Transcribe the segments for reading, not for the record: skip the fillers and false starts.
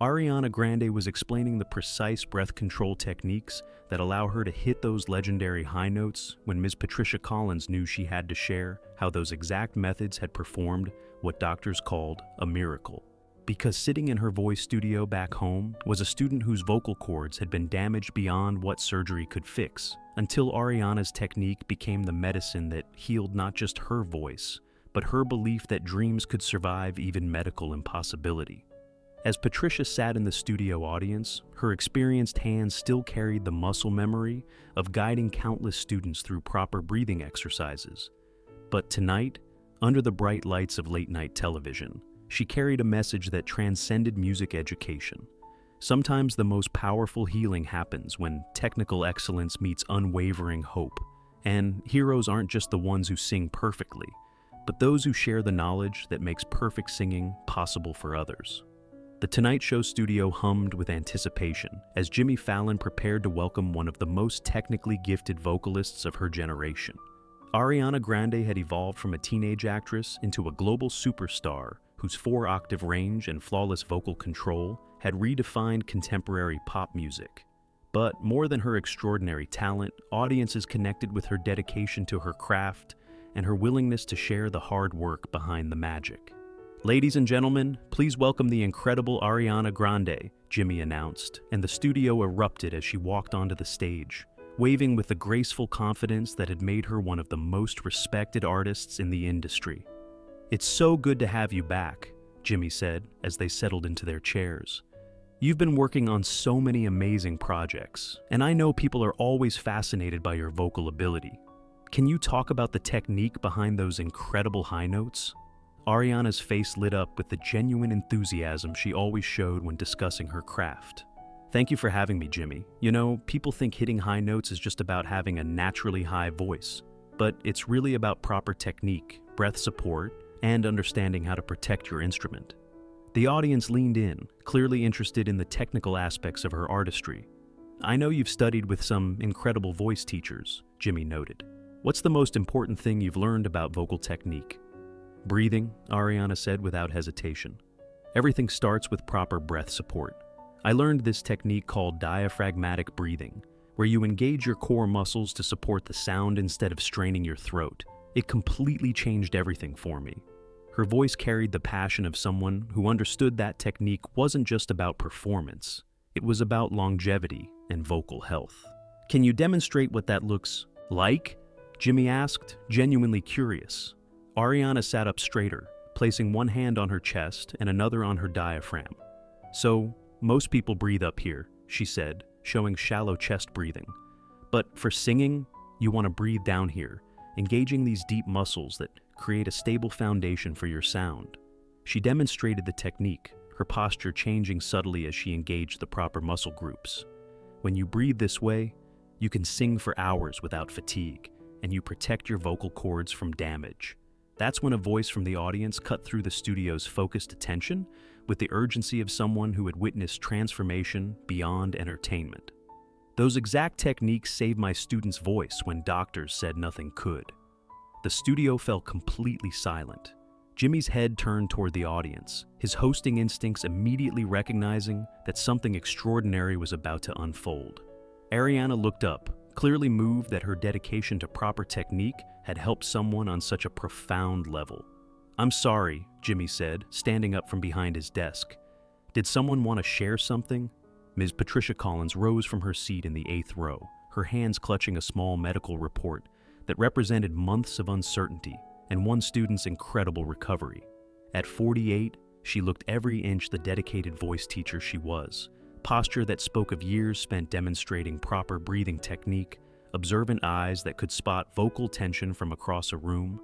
Ariana Grande was explaining the precise breath control techniques that allow her to hit those legendary high notes when Ms. Patricia Collins knew she had to share how those exact methods had performed what doctors called a miracle. Because sitting in her voice studio back home was a student whose vocal cords had been damaged beyond what surgery could fix, until Ariana's technique became the medicine that healed not just her voice, but her belief that dreams could survive even medical impossibility. As Patricia sat in the studio audience, her experienced hands still carried the muscle memory of guiding countless students through proper breathing exercises. But tonight, under the bright lights of late-night television, she carried a message that transcended music education. Sometimes the most powerful healing happens when technical excellence meets unwavering hope. And heroes aren't just the ones who sing perfectly, but those who share the knowledge that makes perfect singing possible for others. The Tonight Show studio hummed with anticipation as Jimmy Fallon prepared to welcome one of the most technically gifted vocalists of her generation. Ariana Grande had evolved from a teenage actress into a global superstar whose 4-octave range and flawless vocal control had redefined contemporary pop music. But more than her extraordinary talent, audiences connected with her dedication to her craft and her willingness to share the hard work behind the magic. "Ladies and gentlemen, please welcome the incredible Ariana Grande," Jimmy announced, and the studio erupted as she walked onto the stage, waving with the graceful confidence that had made her one of the most respected artists in the industry. "It's so good to have you back," Jimmy said as they settled into their chairs. "You've been working on so many amazing projects, and I know people are always fascinated by your vocal ability. Can you talk about the technique behind those incredible high notes?" Ariana's face lit up with the genuine enthusiasm she always showed when discussing her craft. "Thank you for having me, Jimmy. You know, people think hitting high notes is just about having a naturally high voice, but it's really about proper technique, breath support, and understanding how to protect your instrument." The audience leaned in, clearly interested in the technical aspects of her artistry. "I know you've studied with some incredible voice teachers," Jimmy noted. "What's the most important thing you've learned about vocal technique?" "Breathing," Ariana said without hesitation. "Everything starts with proper breath support. I learned this technique called diaphragmatic breathing, where you engage your core muscles to support the sound instead of straining your throat. It completely changed everything for me." Her voice carried the passion of someone who understood that technique wasn't just about performance. It was about longevity and vocal health. "Can you demonstrate what that looks like?" Jimmy asked, genuinely curious. Ariana sat up straighter, placing one hand on her chest and another on her diaphragm. "So, most people breathe up here," she said, showing shallow chest breathing. "But for singing, you want to breathe down here, engaging these deep muscles that create a stable foundation for your sound." She demonstrated the technique, her posture changing subtly as she engaged the proper muscle groups. "When you breathe this way, you can sing for hours without fatigue, and you protect your vocal cords from damage." That's when a voice from the audience cut through the studio's focused attention with the urgency of someone who had witnessed transformation beyond entertainment. "Those exact techniques saved my student's voice when doctors said nothing could." The studio fell completely silent. Jimmy's head turned toward the audience, his hosting instincts immediately recognizing that something extraordinary was about to unfold. Ariana looked up, clearly moved that her dedication to proper technique had helped someone on such a profound level. "I'm sorry," Jimmy said, standing up from behind his desk. "Did someone want to share something?" Ms. Patricia Collins rose from her seat in the 8th row, her hands clutching a small medical report that represented months of uncertainty and one student's incredible recovery. At 48, she looked every inch the dedicated voice teacher she was, posture that spoke of years spent demonstrating proper breathing technique, observant eyes that could spot vocal tension from across a room,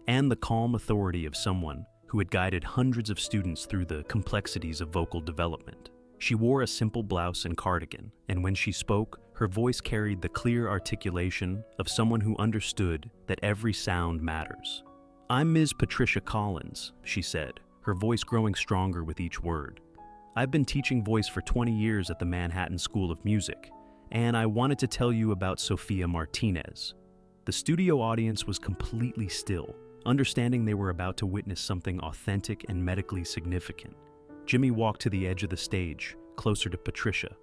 and the calm authority of someone who had guided hundreds of students through the complexities of vocal development. She wore a simple blouse and cardigan, and when she spoke, her voice carried the clear articulation of someone who understood that every sound matters. "I'm Ms. Patricia Collins," she said, her voice growing stronger with each word. "I've been teaching voice for 20 years at the Manhattan School of Music, and I wanted to tell you about Sophia Martinez." The studio audience was completely still, understanding they were about to witness something authentic and medically significant. Jimmy walked to the edge of the stage, closer to Patricia.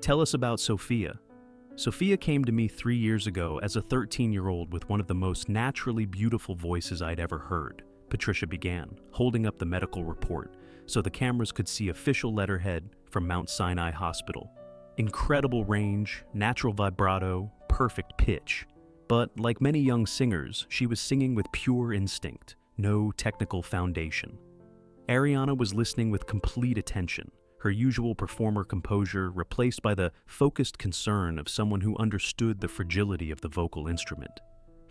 "Tell us about Sophia." "Sophia came to me 3 years ago as a 13-year-old with one of the most naturally beautiful voices I'd ever heard," Patricia began, holding up the medical report so the cameras could see official letterhead from Mount Sinai Hospital. "Incredible range, natural vibrato, perfect pitch. But like many young singers, she was singing with pure instinct, no technical foundation." Ariana was listening with complete attention, her usual performer composure replaced by the focused concern of someone who understood the fragility of the vocal instrument.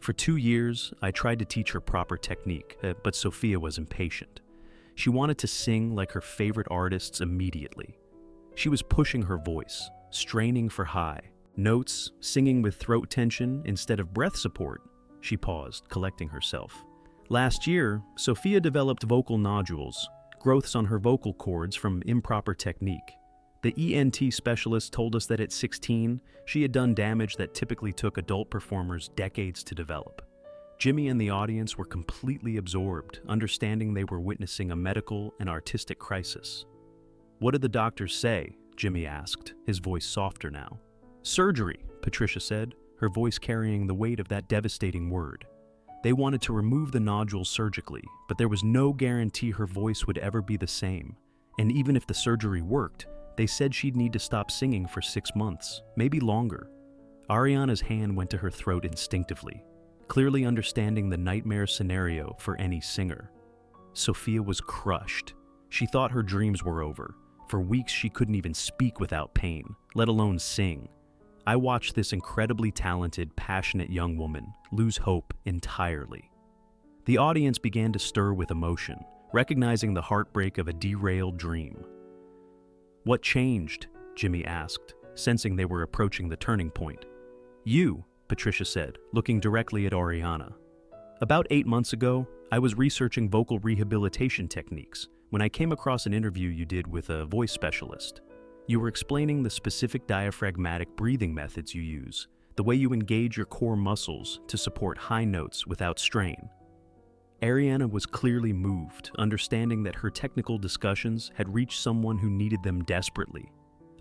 "For 2 years, I tried to teach her proper technique, but Sophia was impatient. She wanted to sing like her favorite artists immediately. She was pushing her voice, straining for high notes, singing with throat tension instead of breath support." She paused, collecting herself. "Last year, Sophia developed vocal nodules, growths on her vocal cords from improper technique. The ENT specialist told us that at 16, she had done damage that typically took adult performers decades to develop." Jimmy and the audience were completely absorbed, understanding they were witnessing a medical and artistic crisis. "What did the doctors say?" Jimmy asked, his voice softer now. "Surgery," Patricia said, her voice carrying the weight of that devastating word. "They wanted to remove the nodules surgically, but there was no guarantee her voice would ever be the same. And even if the surgery worked, they said she'd need to stop singing for 6 months, maybe longer." Ariana's hand went to her throat instinctively, clearly understanding the nightmare scenario for any singer. Sophia was crushed. She thought her dreams were over. For weeks she couldn't even speak without pain, let alone sing. I watched this incredibly talented, passionate young woman lose hope entirely. The audience began to stir with emotion, recognizing the heartbreak of a derailed dream. "What changed?" Jimmy asked, sensing they were approaching the turning point. "You," Patricia said, looking directly at Ariana. "About 8 months ago, I was researching vocal rehabilitation techniques when I came across an interview you did with a voice specialist. You were explaining the specific diaphragmatic breathing methods you use, the way you engage your core muscles to support high notes without strain." Ariana was clearly moved, understanding that her technical discussions had reached someone who needed them desperately.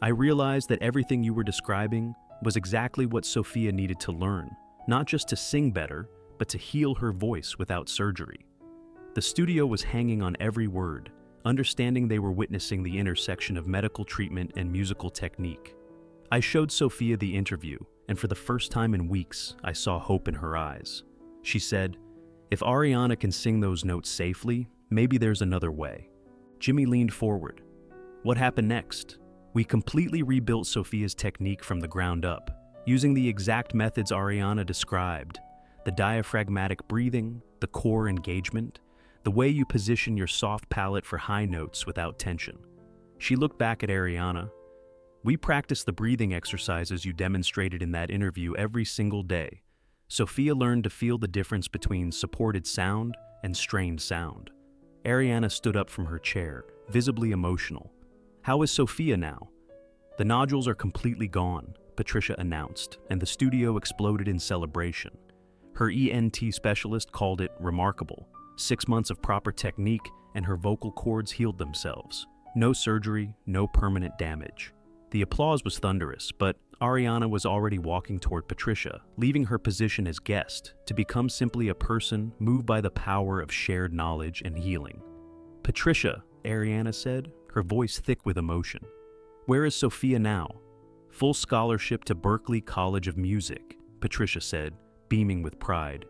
"I realized that everything you were describing was exactly what Sophia needed to learn, not just to sing better, but to heal her voice without surgery." The studio was hanging on every word, understanding they were witnessing the intersection of medical treatment and musical technique. "I showed Sophia the interview, and for the first time in weeks, I saw hope in her eyes." She said, "If Ariana can sing those notes safely, maybe there's another way." Jimmy leaned forward. "What happened next?" "We completely rebuilt Sophia's technique from the ground up, using the exact methods Ariana described: the diaphragmatic breathing, the core engagement, the way you position your soft palate for high notes without tension." She looked back at Ariana. "We practiced the breathing exercises you demonstrated in that interview every single day. Sophia learned to feel the difference between supported sound and strained sound." Ariana stood up from her chair, visibly emotional. "How is Sophia now?" "The nodules are completely gone," Patricia announced, and the studio exploded in celebration. Her ENT specialist called it remarkable. 6 months of proper technique, and her vocal cords healed themselves. No surgery, no permanent damage. The applause was thunderous, but Ariana was already walking toward Patricia, leaving her position as guest to become simply a person moved by the power of shared knowledge and healing. "Patricia," Ariana said, her voice thick with emotion. "Where is Sophia now?" "Full scholarship to Berklee College of Music," Patricia said, beaming with pride.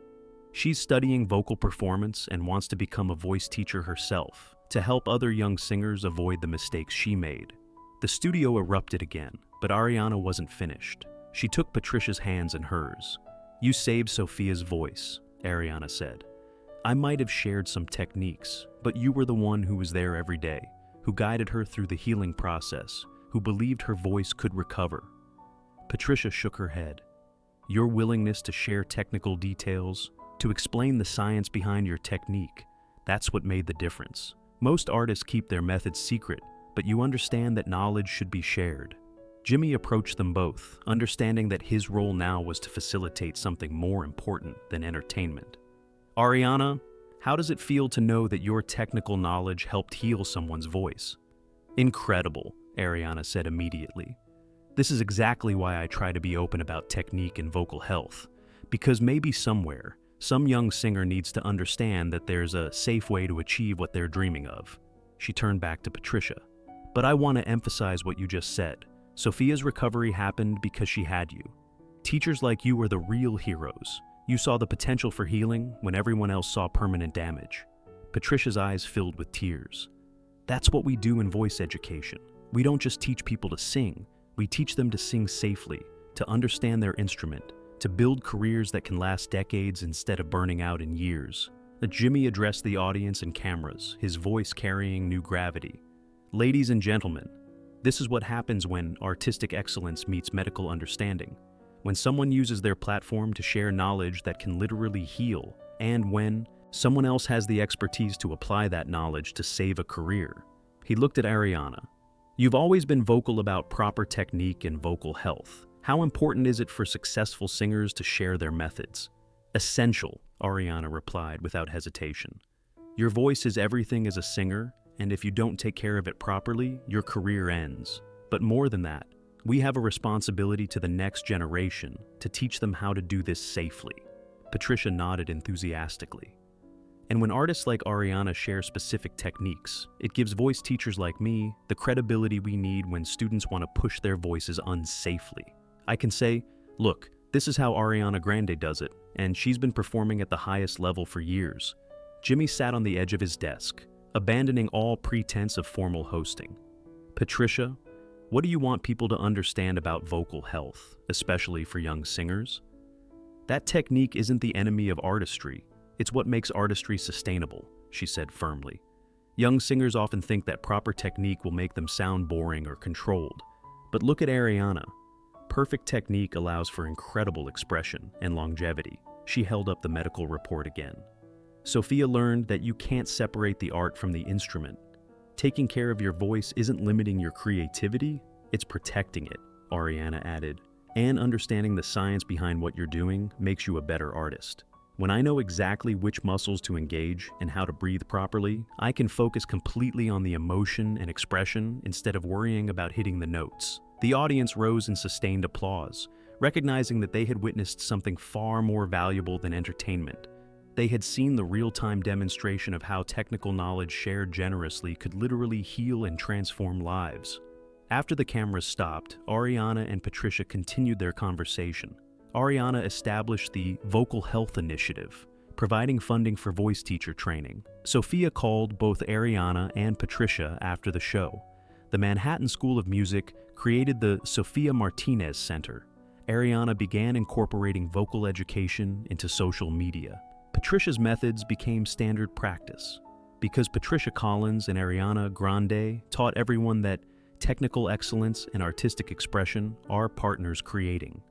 "She's studying vocal performance and wants to become a voice teacher herself to help other young singers avoid the mistakes she made." The studio erupted again, but Ariana wasn't finished. She took Patricia's hands in hers. "You saved Sophia's voice," Ariana said. "I might have shared some techniques, but you were the one who was there every day, who guided her through the healing process, who believed her voice could recover." Patricia shook her head. "Your willingness to share technical details, to explain the science behind your technique, that's what made the difference. Most artists keep their methods secret, but you understand that knowledge should be shared." Jimmy approached them both, understanding that his role now was to facilitate something more important than entertainment. "Ariana, how does it feel to know that your technical knowledge helped heal someone's voice?" Incredible, Ariana said immediately. This is exactly why I try to be open about technique and vocal health, because maybe somewhere, some young singer needs to understand that there's a safe way to achieve what they're dreaming of. She turned back to Patricia. But I want to emphasize what you just said. Sophia's recovery happened because she had you. Teachers like you are the real heroes. You saw the potential for healing when everyone else saw permanent damage. Patricia's eyes filled with tears. That's what we do in voice education. We don't just teach people to sing. We teach them to sing safely, to understand their instrument, to build careers that can last decades instead of burning out in years. Jimmy addressed the audience and cameras, his voice carrying new gravity. Ladies and gentlemen, this is what happens when artistic excellence meets medical understanding, when someone uses their platform to share knowledge that can literally heal, and when someone else has the expertise to apply that knowledge to save a career. He looked at Ariana. You've always been vocal about proper technique and vocal health. How important is it for successful singers to share their methods? Essential, Ariana replied without hesitation. Your voice is everything as a singer, and if you don't take care of it properly, your career ends. But more than that, we have a responsibility to the next generation to teach them how to do this safely. Patricia nodded enthusiastically. And when artists like Ariana share specific techniques, it gives voice teachers like me the credibility we need when students want to push their voices unsafely. I can say, look, this is how Ariana Grande does it, and she's been performing at the highest level for years. Jimmy sat on the edge of his desk, abandoning all pretense of formal hosting. Patricia, what do you want people to understand about vocal health, especially for young singers? That technique isn't the enemy of artistry. It's what makes artistry sustainable, she said firmly. Young singers often think that proper technique will make them sound boring or controlled. But look at Ariana. Perfect technique allows for incredible expression and longevity. She held up the medical report again. Sophia learned that you can't separate the art from the instrument. Taking care of your voice isn't limiting your creativity, it's protecting it, Ariana added. And understanding the science behind what you're doing makes you a better artist. When I know exactly which muscles to engage and how to breathe properly, I can focus completely on the emotion and expression instead of worrying about hitting the notes. The audience rose in sustained applause, recognizing that they had witnessed something far more valuable than entertainment. They had seen the real-time demonstration of how technical knowledge shared generously could literally heal and transform lives. After the cameras stopped, Ariana and Patricia continued their conversation. Ariana established the Vocal Health Initiative, providing funding for voice teacher training. Sophia called both Ariana and Patricia after the show. The Manhattan School of Music created the Sophia Martinez Center. Ariana began incorporating vocal education into social media. Patricia's methods became standard practice, because Patricia Collins and Ariana Grande taught everyone that technical excellence and artistic expression are partners creating.